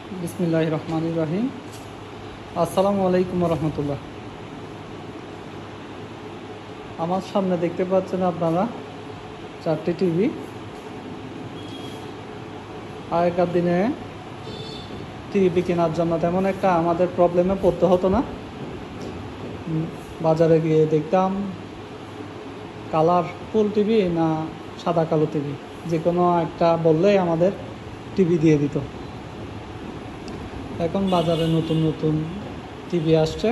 বিসমিল্লাহির রহমানির রহিম। আসসালামু আলাইকুম রহমতুল্লাহ। আমার সামনে দেখতে পাচ্ছেন আপনারা 4টি টিভি। আগেকার দিনে টিভি কেনার জন্য তেমন একটা আমাদের প্রবলেমে পড়তে হতো না। বাজারে গিয়ে দেখতাম কালারফুল টিভি না সাদা কালো টিভি, যে কোনো একটা বললেই আমাদের টিভি দিয়ে দিত। এখন বাজারে নতুন নতুন টিভি আসছে,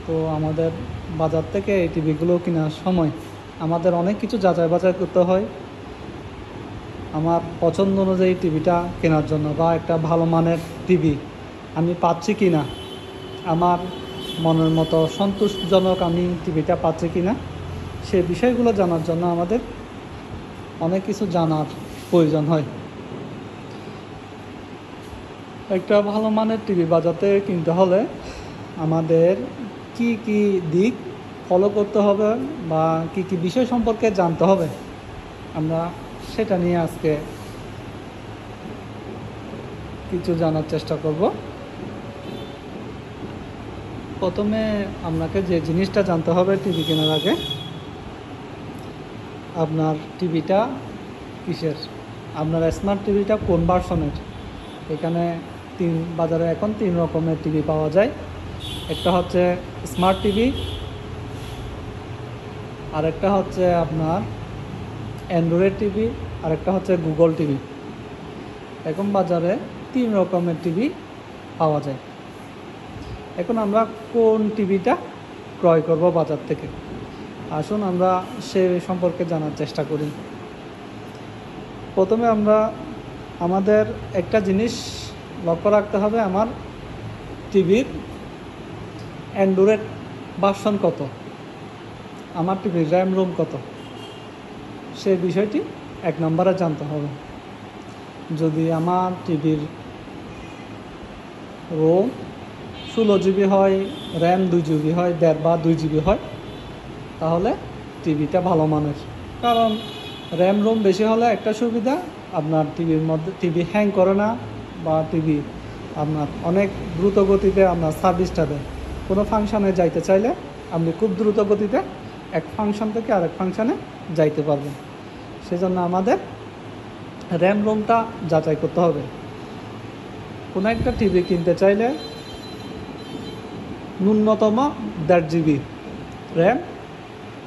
তো আমাদের বাজার থেকে এই টিভিগুলো কেনার সময় আমাদের অনেক কিছু যাচাই বাছাই করতে হয়। আমার পছন্দ অনুযায়ী টিভিটা কেনার জন্য বা একটা ভালো মানের টিভি আমি পাচ্ছি কি না, আমার মনের মতো সন্তোষজনক আমি টিভিটা পাচ্ছি কি না, সে বিষয়গুলো জানার জন্য আমাদের অনেক কিছু জানার প্রয়োজন হয়। একটা ভালো মানের টিভি বাজাতে কিনতে হলে আমাদের কি কি দিক ফলো করতে হবে বা কি কি বিষয় সম্পর্কে জানতে হবে, আমরা সেটা নিয়ে আজকে কিছু জানার চেষ্টা করব। প্রথমে আপনাকে যে জিনিসটা জানতে হবে টিভি কেনার আগে, আপনার টিভিটা কিসের, আপনার স্মার্ট টিভিটা কোন ভার্সনের। এখানে বাজারে এখন 3 রকমের টিভি পাওয়া যায়। একটা হচ্ছে স্মার্ট টিভি, আরেকটা হচ্ছে আপনার অ্যান্ড্রয়েড টিভি, আরেকটা হচ্ছে গুগল টিভি। এখন বাজারে 3 রকমের টিভি পাওয়া যায়। এখন আমরা কোন টিভিটা ক্রয় করব বাজার থেকে, আসুন আমরা সে সম্পর্কে জানার চেষ্টা করি। প্রথমে আমরা আমাদের একটা জিনিস লক্ষ্য রাখতে হবে, আমার টিভির অ্যান্ড্রয়েড ভার্সন কত, আমার টিভির র্যাম রোম কত, সেই বিষয়টি 1 নম্বরে জানতে হবে। যদি আমার টিভির রোম 16 জিবি হয়, র্যাম 2 জিবি হয়, 1.5 বা 2 জিবি হয়, তাহলে টিভিটা ভালো মানের। কারণ র্যাম রোম বেশি হলে একটা সুবিধা, আপনার টিভির মধ্যে টিভি হ্যাং করে না, বা টিভি আপনার অনেক দ্রুত গতিতে আপনার সার্ভিসটা দেয়। কোনো ফাংশানে যাইতে চাইলে আপনি খুব দ্রুত গতিতে এক ফাংশন থেকে আরেক ফাংশানে যাইতে পারবেন। সেজন্য আমাদের র্যাম রোমটা যাচাই করতে হবে। কোনো একটা টিভি কিনতে চাইলে ন্যূনতম 1.5 জিবি র্যাম,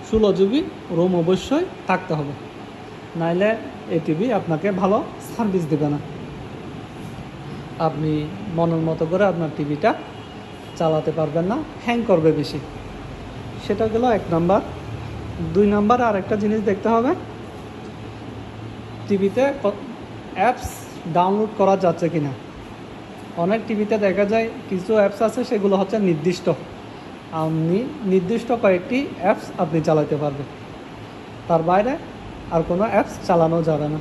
16 জিবি রোম অবশ্যই থাকতে হবে, নাইলে এই টিভি আপনাকে ভালো সার্ভিস দেবে না। আপনি মনের মতো করে আপনার টিভিটা চালাতে পারবেন না, হ্যাং করবে বেশি। সেটা গেল 1 নাম্বার। 2 নাম্বার আর একটা জিনিস দেখতে হবে, টিভিতে অ্যাপস ডাউনলোড করা যাচ্ছে কিনা। অনেক টিভিতে দেখা যায় কিছু অ্যাপস আছে, সেগুলো হচ্ছে নির্দিষ্ট, আপনি নির্দিষ্ট কয়েকটি অ্যাপস আপনি চালাতে পারবেন, তার বাইরে আর কোনো অ্যাপস চালানো যাবে না।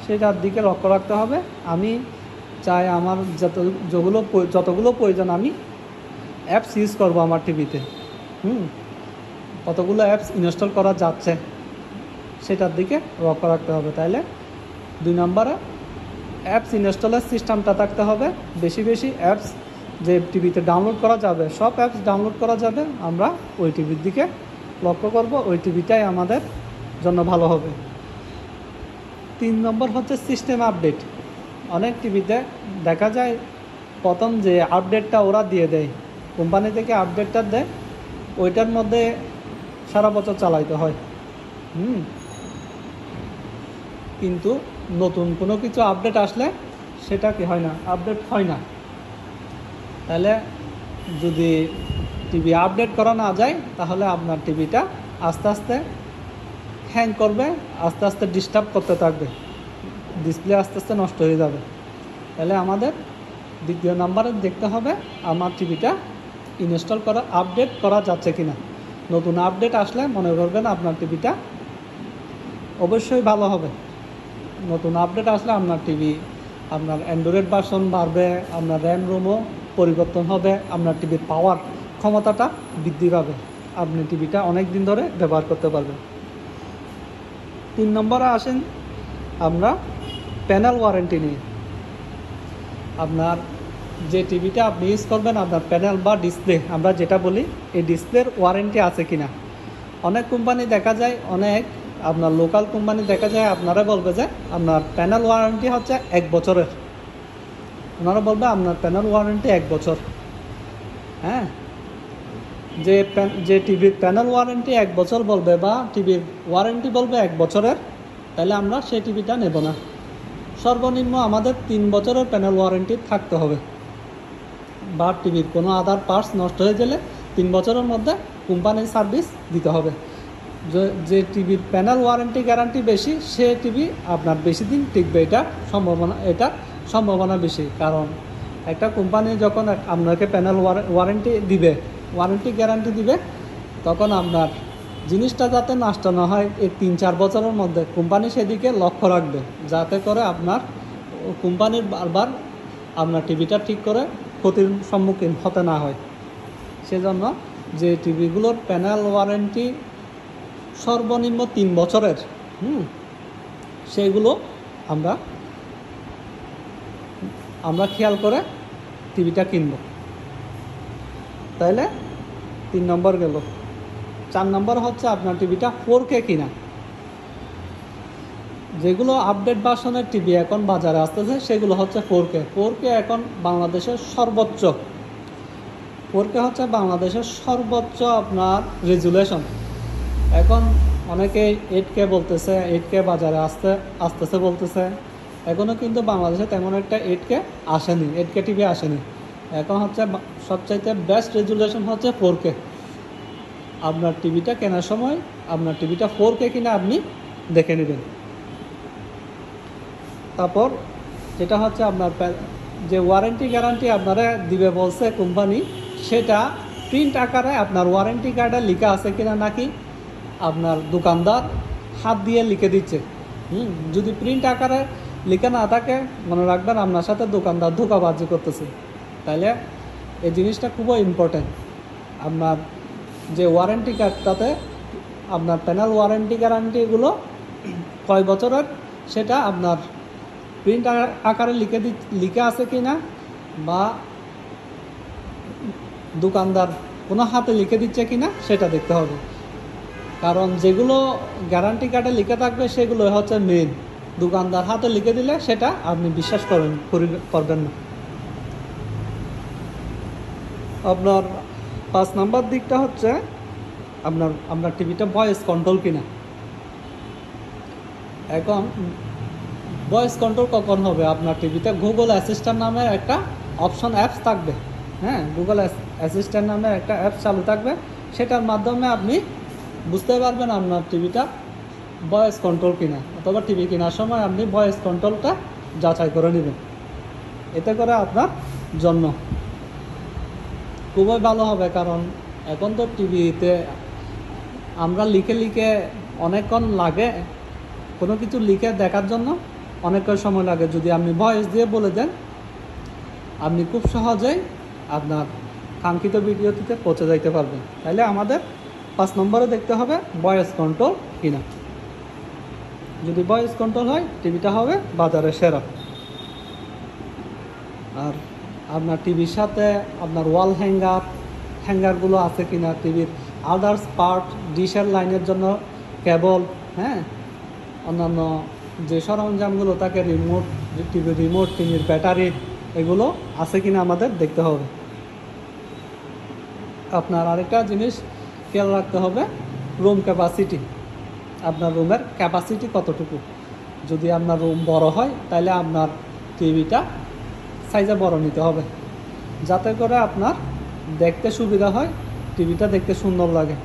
সেটার দিকে লক্ষ্য রাখতে হবে। আমি চাই আমার যতগুলো প্রয়োজন আমি অ্যাপস ইউজ করব আমার টিভিতে, কতগুলো অ্যাপস ইনস্টল করা যাচ্ছে সেটার দিকে লক্ষ্য রাখতে হবে। তাইলে 2 নম্বরে অ্যাপস ইনস্টলের সিস্টেমটা থাকতে হবে। বেশি বেশি অ্যাপস যে টিভিতে ডাউনলোড করা যাবে, সব অ্যাপস ডাউনলোড করা যাবে, আমরা ওই টিভির দিকে লক্ষ্য করব, ওই টিভিটাই আমাদের জন্য ভালো হবে। 3 নম্বর হচ্ছে সিস্টেম আপডেট। অনেক টিভিতে দেখা যায় প্রথম যে আপডেটটা ওরা দিয়ে দেয়, কোম্পানি থেকে আপডেটটা দেয়, ওইটার মধ্যে সারা বছর চালাইতে হয়। কিন্তু নতুন কোনো কিছু আপডেট আসলে সেটা কি হয় না, আপডেট হয় না। তাহলে যদি টিভি আপডেট করা না যায়, তাহলে আপনার টিভিটা আস্তে আস্তে হ্যাং করবে, আস্তে আস্তে ডিস্টার্ব করতে থাকবে, ডিসপ্লে আস্তে আস্তে নষ্ট হয়ে যাবে। তাহলে আমাদের 2 নম্বরে দেখতে হবে আমার টিভিটা ইনস্টল করা, আপডেট করা যাচ্ছে কিনা। নতুন আপডেট আসলে মনে করবেন আপনার টিভিটা অবশ্যই ভালো হবে। নতুন আপডেট আসলে আপনার টিভি, আপনার অ্যান্ড্রয়েড ভার্সন বাড়বে, আপনার র্যাম রোমও পরিবর্তন হবে, আপনার টিভির পাওয়ার ক্ষমতাটা বৃদ্ধি পাবে, আপনি টিভিটা অনেক দিন ধরে ব্যবহার করতে পারবেন। 3 নম্বরে আসেন আমরা প্যানেল ওয়ারেন্টি নিয়ে। আপনার যে টিভিটা আপনি ইউজ করবেন, আপনার প্যানেল বা ডিসপ্লে আমরা যেটা বলি, এই ডিসপ্লের ওয়ারেন্টি আছে কিনা। অনেক কোম্পানি দেখা যায়, অনেক আপনার লোকাল কোম্পানি দেখা যায় আপনারা বলবে যে আপনার প্যানেল ওয়ারেন্টি হচ্ছে 1 বছরের। ওনারা বলবে আপনার প্যানেল ওয়ারেন্টি 1 বছর। হ্যাঁ, যে টিভির প্যানেল ওয়ারেন্টি 1 বছর বলবে বা টিভির ওয়ারেন্টি বলবে 1 বছরের, তাহলে আমরা সেই টিভিটা নেব না। সর্বনিম্ন আমাদের 3 বছরের প্যানেল ওয়ারেন্টি থাকতে হবে, বা টিভির কোনো আদার পার্টস নষ্ট হয়ে গেলে 3 বছরের মধ্যে কোম্পানির সার্ভিস দিতে হবে। যে টিভির প্যানেল ওয়ারেন্টি গ্যারান্টি বেশি, সে টিভি আপনার বেশি দিন টিকবে, এটা সম্ভাবনা বেশি। কারণ একটা কোম্পানি যখন আপনাকে প্যানেল ওয়ারেন্টি দিবে, ওয়ারেন্টি গ্যারান্টি দিবে, তখন আপনার জিনিসটা যাতে নষ্ট না হয় এই 3-4 বছরের মধ্যে কোম্পানি সেদিকে লক্ষ্য রাখবে, যাতে করে আপনার কোম্পানির বারবার আপনার টিভিটা ঠিক করে ক্ষতির সম্মুখীন হতে না হয়। সেজন্য যে টিভিগুলোর প্যানেল ওয়ারেন্টি সর্বনিম্ন 3 বছরের, সেগুলো আমরা খেয়াল করে টিভিটা কিনব। তাইলে 3 নম্বর গেল। 4 নম্বর হচ্ছে আপনার টিভিটা 4K কিনা। যেগুলো আপডেট ভার্সনের টিভি এখন বাজারে আসতেছে সেগুলো হচ্ছে 4K। 4K এখন বাংলাদেশের সর্বোচ্চ, 4K হচ্ছে বাংলাদেশের সর্বোচ্চ আপনার রেজুলেশন। এখন অনেকে 8K বলতেছে, 8K বাজারে আসতেছে বলতেছে। এখনও কিন্তু বাংলাদেশে তেমন একটা 8K আসেনি, 8K টিভি আসেনি। এখন হচ্ছে সবচাইতে বেস্ট রেজুলেশন হচ্ছে 4K। আপনার টিভিটা কেনার সময় আপনার টিভিটা 4K কিনা আপনি দেখে নেবেন। তারপর যেটা হচ্ছে আপনার যে ওয়ারেন্টি গ্যারান্টি আপনারা দিবে বলছে কোম্পানি, সেটা প্রিন্ট আকারে আপনার ওয়ারেন্টি কার্ডে লেখা আছে কিনা, নাকি আপনার দোকানদার হাত দিয়ে লিখে দিচ্ছে। যদি প্রিন্ট আকারে লেখা না থাকে, মনে রাখবেন আপনার সাথে দোকানদার ধোঁকাবাজি করতেছে। তাইলে এই জিনিসটা খুবই ইম্পর্টেন্ট। আপনার যে ওয়ারেন্টি কার্ডটাতে আপনার প্যানেল ওয়ারেন্টি গ্যারান্টিগুলো কয় বছরের, সেটা আপনার প্রিন্ট আকারে লিখে আছে কি না, বা দোকানদার কোনো হাতে লিখে দিচ্ছে কি না, সেটা দেখতে হবে। কারণ যেগুলো গ্যারান্টি কার্ডে লিখে থাকবে সেগুলো হচ্ছে মেন। দোকানদার হাতে লিখে দিলে সেটা আপনি বিশ্বাস করবেন না। আপনার 5 নম্বর দিকটা হচ্ছে আপনার টিভিটা ভয়েস কন্ট্রোল কিনা। এখন ভয়েস কন্ট্রোল কখন হবে? আপনার টিভিতে গুগল অ্যাসিস্ট্যান্ট নামের একটা অপশন অ্যাপস থাকবে। হ্যাঁ, গুগল অ্যাসিস্ট্যান্ট নামের একটা অ্যাপস চালু থাকবে। সেটার মাধ্যমে আপনি বুঝতে পারবেন আপনার টিভিটা ভয়েস কন্ট্রোল কিনা, অথবা টিভি কেনার সময় আপনি ভয়েস কন্ট্রোলটা যাচাই করে নেবেন। এতে করে আপনার জন্য খুবই ভালো হবে। কারণ এখন তো টিভিতে আমরা লিখে অনেকক্ষণ লাগে, কোনো কিছু লিখে দেখার জন্য অনেকক্ষণ সময় লাগে। যদি আপনি ভয়েস দিয়ে বলে দেন, আপনি খুব সহজেই আপনার কাঙ্ক্ষিত ভিডিওটিতে পৌঁছে যাইতে পারবেন। তাইলে আমাদের 5 নম্বরে দেখতে হবে ভয়েস কন্ট্রোল কিনা। যদি ভয়েস কন্ট্রোল হয়, টিভিটা হবে বাজারে সেরা। আর আপনার টিভির সাথে আপনার ওয়াল হ্যাঙ্গারগুলো আছে কিনা, টিভির আদার্স পার্ট, ডিশের লাইনের জন্য কেবল, হ্যাঁ, অন্যান্য যে সরঞ্জামগুলো থাকে, টিভির রিমোট, টিভির ব্যাটারি, এগুলো আছে কিনা আমাদের দেখতে হবে। আপনার আরেকটা জিনিস খেয়াল রাখতে হবে, রুম ক্যাপাসিটি। আপনার রুমের ক্যাপাসিটি কতটুকু। যদি আপনার রুম বড় হয়, তাহলে আপনার টিভিটা সাইজে বড় নিতে হবে, যাতে করে আপনার দেখতে সুবিধা হয়, টিভিটা দেখতে সুন্দর লাগে।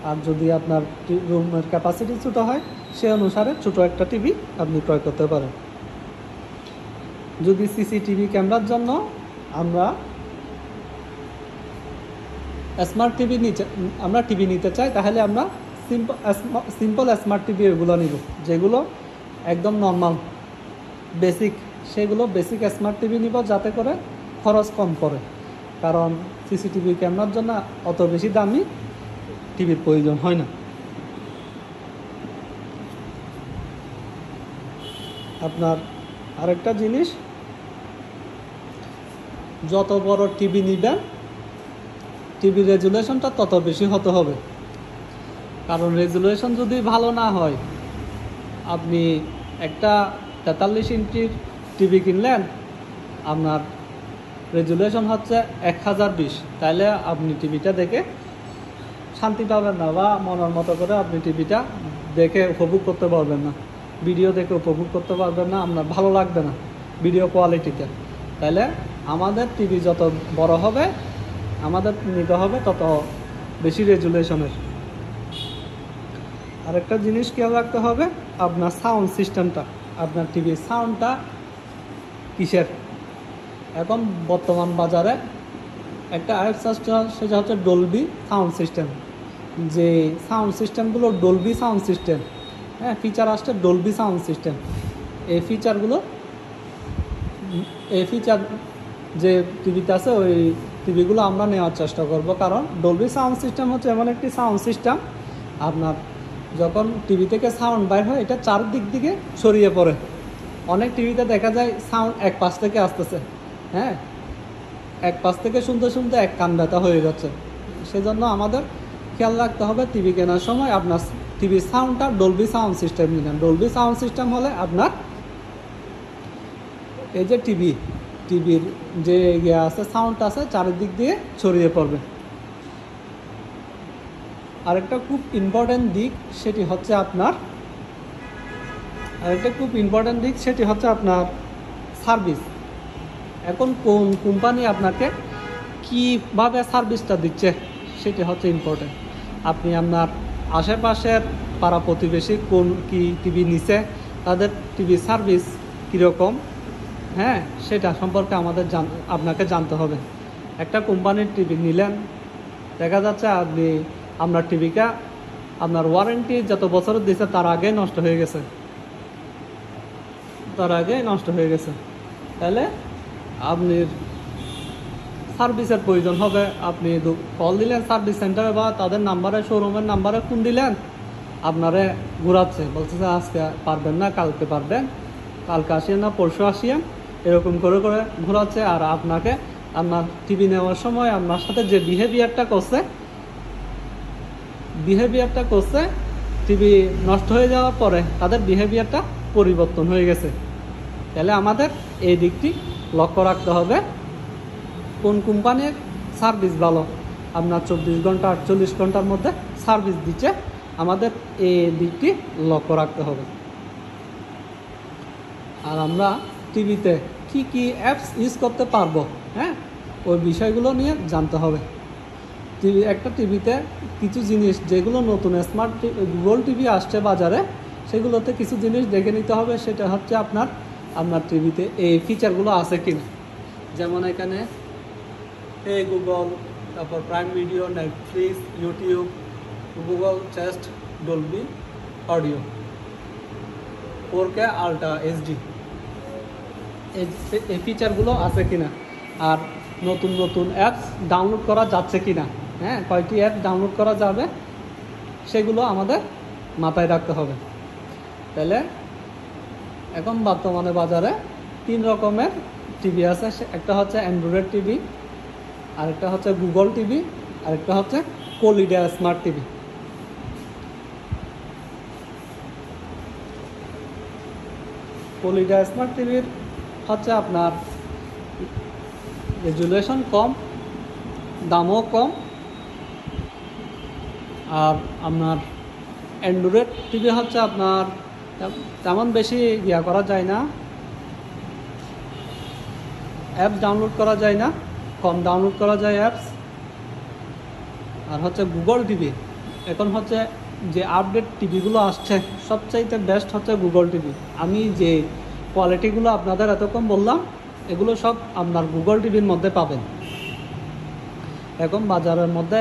আর যদি আপনার রুমের ক্যাপাসিটি ছোটো হয়, সে অনুসারে ছোটো একটা টিভি আপনি ক্রয় করতে পারেন। যদি সিসিটিভি ক্যামেরার জন্য আমরা স্মার্ট টিভি নিতে চাই, তাহলে আমরা সিম্পল স্মার্ট টিভি এগুলো নিব, যেগুলো একদম নর্মাল বেসিক, সেগুলো বেসিক স্মার্ট টিভি নিব, যাতে করে খরচ কম পড়ে। কারণ সিসিটিভি ক্যামেরার জন্য অত বেশি দামি টিভির প্রয়োজন হয় না। আপনার আরেকটা জিনিস, যত বড় টিভি নেবেন টিভির রেজুলেশনটা তত বেশি হতে হবে। কারণ রেজুলেশন যদি ভালো না হয়, আপনি একটা 43 ইঞ্চির টিভি কিনলেন, আপনার রেজুলেশন হচ্ছে 1020, তাহলে আপনি টিভিটা দেখে শান্তি পাবেন না, বা মনের মতো করে আপনি টিভিটা দেখে উপভোগ করতে পারবেন না, ভিডিও দেখে উপভোগ করতে পারবেন না, আপনার ভালো লাগবে না ভিডিও কোয়ালিটিতে। তাহলে আমাদের টিভি যত বড় হবে আমাদের নিতে হবে তত বেশি রেজুলেশনের। আরেকটা জিনিস খেয়াল রাখতে হবে, আপনার সাউন্ড সিস্টেমটা, আপনার টিভির সাউন্ডটা কিসের। এখন বর্তমান বাজারে একটা অ্যাপস আসছে, সেটা হচ্ছে ডলবি সাউন্ড সিস্টেম। যে সাউন্ড সিস্টেমগুলো ডলবি সাউন্ড সিস্টেম, হ্যাঁ, ফিচার আসছে ডলবি সাউন্ড সিস্টেম। এই ফিচার যে টিভিতে আছে ওই টিভিগুলো আমরা নেওয়ার চেষ্টা করব। কারণ ডলবি সাউন্ড সিস্টেম হচ্ছে এমন একটি সাউন্ড সিস্টেম, আপনার যখন টিভি থেকে সাউন্ড বাইর হয় এটা চারদিক দিকে ছড়িয়ে পড়ে। অনেক টিভিতে দেখা যায় সাউন্ড এক পাশ থেকে আসতেছে, হ্যাঁ, এক পাশ থেকে শুনতে শুনতে এক কান ব্যথা হয়ে যাচ্ছে। সেজন্য আমাদের খেয়াল রাখতে হবে টিভি কেনার সময় আপনার টিভির সাউন্ডটা ডলবি সাউন্ড সিস্টেম নিলেন। ডলবি সাউন্ড সিস্টেম হলে আপনার এই যে টিভির যে ইয়ে আছে, সাউন্ড আছে, চারিদিক দিয়ে ছড়িয়ে পড়বে। আরেকটা খুব ইম্পর্টেন্ট দিক সেটি হচ্ছে আপনার সার্ভিস। এখন কোন কোম্পানি আপনাকে কীভাবে সার্ভিসটা দিচ্ছে সেটি হচ্ছে ইম্পর্টেন্ট। আপনি আপনার আশেপাশের পাড়া প্রতিবেশী কি টিভি নিছে, তাদের টিভি সার্ভিস কীরকম, হ্যাঁ, সেটা সম্পর্কে আপনাকে জানতে হবে। একটা কোম্পানির টিভি নিলেন, দেখা যাচ্ছে আপনার টিভিটা আপনার ওয়ারেন্টি যত বছরের দিয়েছে তার আগেই নষ্ট হয়ে গেছে, তাহলে আপনার সার্ভিসের প্রয়োজন হবে। আপনি কল দিলেন সার্ভিস সেন্টারে বা তাদের নাম্বারে, শোরুমের নাম্বারে ফোন দিলেন, আপনারে ঘোরাচ্ছে, বলছে আজকে পারবেন না, কালকে পারবেন, কালকে আসিয়েন না পরশু আসিয়েন, এরকম করে ঘোরাচ্ছে। আর আপনার টিভি নেওয়ার সময় আপনার সাথে যে বিহেভিয়ারটা করছে টিভি নষ্ট হয়ে যাওয়ার পরে তাদের বিহেভিয়ারটা পরিবর্তন হয়ে গেছে। তাহলে আমাদের এই দিকটি লক্ষ্য রাখতে হবে, কোন কোম্পানির সার্ভিস ভালো, আপনার 24 ঘন্টা 48 ঘন্টার মধ্যে সার্ভিস দিচ্ছে, আমাদের এই দিকটি লক্ষ্য রাখতে হবে। আর আমরা টিভিতে কি অ্যাপস ইউজ করতে পারবো, হ্যাঁ, ওই বিষয়গুলো নিয়ে জানতে হবে। একটা টিভিতে কিছু জিনিস যেগুলো নতুন স্মার্ট গুগল টিভি আসছে বাজারে, সেগুলোতে কিছু জিনিস দেখে নিতে হবে। সেটা হচ্ছে আপনার টিভিতে এই ফিচারগুলো আছে কিনা। যেমন এখানে গুগল, তারপর prime video, Netflix, YouTube, Google chest, Dolby audio, 4K ultra HD, এই ফিচারগুলো আছে কিনা। আর নতুন অ্যাপস ডাউনলোড করা যাচ্ছে কিনা, হ্যাঁ, কয়টি অ্যাপ ডাউনলোড করা যাবে সেগুলো আমাদের মাথায় রাখতে হবে। তাহলে এখন বর্তমানে বাজারে 3 রকমের টিভি আছে। একটা হচ্ছে অ্যান্ড্রয়েড টিভি, আরেকটা হচ্ছে গুগল টিভি, আরেকটা হচ্ছে কলিডা স্মার্ট টিভি। কলিডা স্মার্ট টিভির হচ্ছে আপনার রেজুলেশন কম, দামও কম, আর আপনার অ্যান্ড্রয়েড টিভি হচ্ছে আপনার তেমন বেশি করা যায় না, অ্যাপস ডাউনলোড করা যায় না, কম ডাউনলোড করা যায় অ্যাপস। আর হচ্ছে গুগল টিভি, এখন হচ্ছে যে আপডেট টিভিগুলো আসছে সবচাইতে বেস্ট হচ্ছে গুগল টিভি। আমি যে কোয়ালিটিগুলো আপনাদের এতক্ষণ বললাম এগুলো সব আপনার গুগল টিভির মধ্যে পাবেন। এখন বাজারের মধ্যে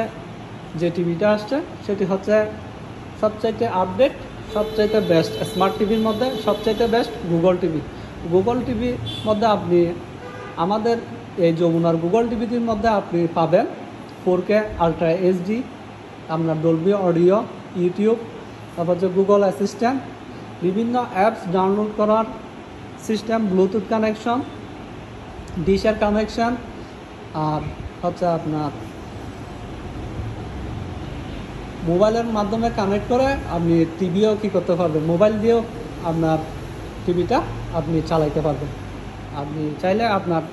যে টিভিটা আসছে সেটি হচ্ছে সবচাইতে আপডেট, সবচাইতে বেস্ট স্মার্ট টিভির মধ্যে সবচাইতে বেস্ট গুগল টিভি। গুগল টিভির মধ্যে আপনি আমাদের এই যমুনার গুগল টিভির মধ্যে আপনি পাবেন 4K আল্ট্রা এইচডি, আপনার ডলবি অডিও, ইউটিউব, তারপর হচ্ছে গুগল অ্যাসিস্ট্যান্ট, বিভিন্ন অ্যাপস ডাউনলোড করার সিস্টেম, ব্লুটুথ কানেকশন, ডিশের কানেকশান, আর হচ্ছে আপনার মোবাইলের মাধ্যমে কানেক্ট করে আপনি টিভিও কী করতে পারবেন, মোবাইল দিয়েও আপনার টিভিটা আপনি চালাইতে পারবেন। আপনি চাইলে আপনার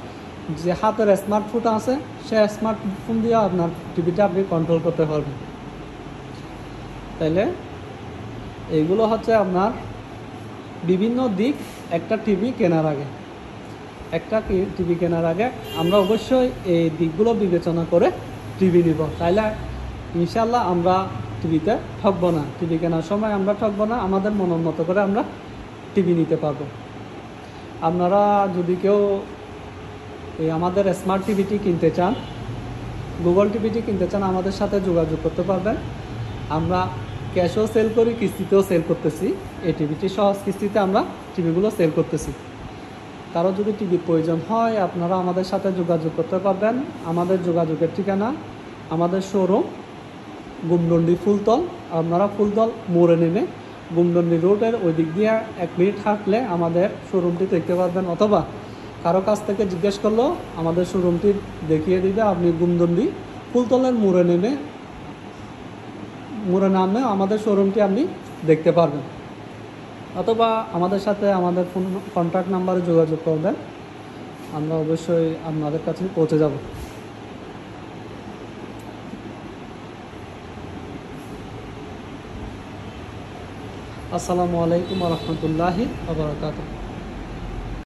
যে হাতের স্মার্টফোন আছে সে স্মার্টফোন দিয়েও আপনার টিভিটা আপনি কন্ট্রোল করতে পারবেন। তাইলে এইগুলো হচ্ছে আপনার বিভিন্ন দিক একটা টিভি কেনার আগে। একটা টিভি কেনার আগে আমরা অবশ্যই এই দিকগুলো বিবেচনা করে টিভি নিব, তাইলে ইনশাল্লাহ আমরা টিভিতে ঠকবো না। টিভি কেনার সময় আমরা ঠকবো না, আমাদের মনের মতো করে আমরা টিভি নিতে পারবো। আপনারা যদি কেউ এই আমাদের স্মার্ট টিভিটি কিনতে চান, গুগল টিভিটি কিনতে চান, আমাদের সাথে যোগাযোগ করতে পারবেন। আমরা ক্যাশও সেল করি, কিস্তিতেও সেল করতেছি। এই টিভিটি সহজ কিস্তিতে আমরা টিভিগুলো সেল করতেছি। কারো যদি টিভির প্রয়োজন হয় আপনারা আমাদের সাথে যোগাযোগ করতে পারবেন। আমাদের যোগাযোগের ঠিকানা আমাদের শোরুম গুমডন্ডি ফুলতল। আপনারা ফুলতল মোড়ে নেমে গুমডন্ডি রোডের ওই দিক দিয়ে 1 মিনিট হাঁটলে আমাদের শোরুমটি দেখতে পারবেন, অথবা কারো কাছ থেকে জিজ্ঞেস করলেও আমাদের শোরুমটি দেখিয়ে দিবে। আপনি গুমডন্ডি ফুলতলের মোড়ে নামে আমাদের শোরুমটি আপনি দেখতে পারবেন, অথবা আমাদের সাথে আমাদের ফোন কন্ট্যাক্ট নাম্বারে যোগাযোগ করবেন, আমরা অবশ্যই আপনাদের কাছে পৌঁছে যাব। আসসালামু আলাইকুম ওয়া রাহমাতুল্লাহি ওয়া বারাকাতুহু।